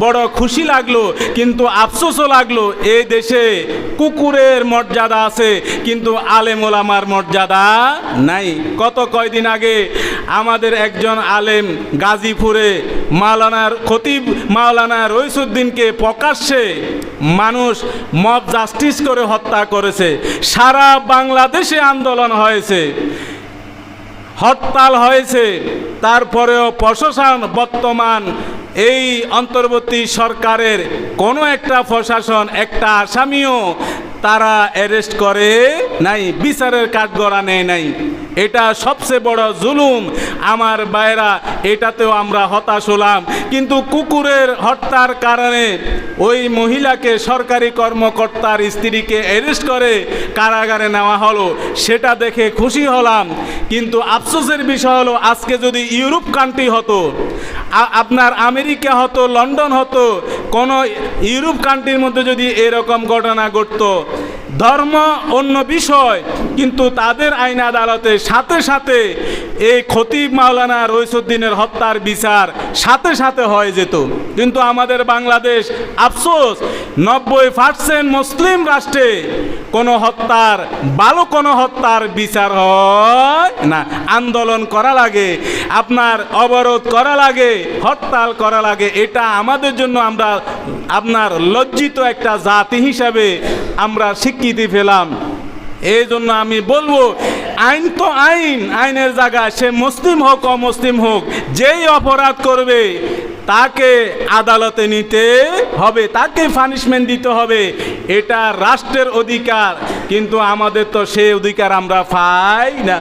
বড় খুশি লাগলো, কিন্তু আফসোসও লাগলো এই দেশে কুকুরের মর্যাদা আছে কিন্তু আলেম ওলামার মর্যাদা নাই। কয়দিন আগে আমাদের একজন আলেম গাজীপুরে মাওলানার খতিব মাওলানা রইসুদ্দিনকে প্রকাশ্যে মানুষ মব জাস্টিস করে হত্যা করেছে। সারা বাংলাদেশে আন্দোলন হয়েছে, হরতাল হয়েছে, তারপরেও প্রশাসন বর্তমান এই অন্তর্বর্তী সরকারের কোনো একটা প্রশাসন একটা আসামিও তারা অ্যারেস্ট করে নাই, বিচারের কাঠগড়া নেয় নাই। এটা সবচেয়ে বড় জুলুম আমার ভাইরা, এটাতেও আমরা হতাশ হলাম। কিন্তু কুকুরের হত্যার কারণে ওই মহিলাকে সরকারি কর্মকর্তার স্ত্রীকে অ্যারেস্ট করে কারাগারে নেওয়া হলো, সেটা দেখে খুশি হলাম। কিন্তু আফসোসের বিষয় হলো আজকে যদি ইউরোপ কান্ট্রি হতো, আপনার আমেরিকা হতো, লন্ডন হতো, কোনো ইউরোপ কান্ট্রির মধ্যে যদি এরকম ঘটনা ঘটতো, ধর্ম অন্য বিষয়, কিন্তু তাদের আইন আদালতে সাথে সাথে এই খতিব মাওলানা রইসুদ্দিনের হত্যার বিচার সাথে সাথে হয়ে যেত। কিন্তু আমাদের বাংলাদেশ আফসোস 90% মুসলিম রাষ্ট্রে কোনো হত্যার কোনো হত্যার বিচার হয় না। আন্দোলন করা লাগে, আপনার অবরোধ করা লাগে, হরতাল করা লাগে। এটা আমাদের জন্য আমরা আপনার লজ্জিত একটা জাতি হিসাবে আমরা স্বীকৃতি পেলাম। এই জন্য আমি বলবো আইন তো আইন, আইনের জায়গায় সে মুসলিম হোক অমুসলিম হোক, যেই অপরাধ করবে তাকে আদালতে নিতে হবে, তাকে পানিশমেন্ট দিতে হবে। এটা রাষ্ট্রের অধিকার, কিন্তু আমাদের তো সেই অধিকার আমরা পাই না।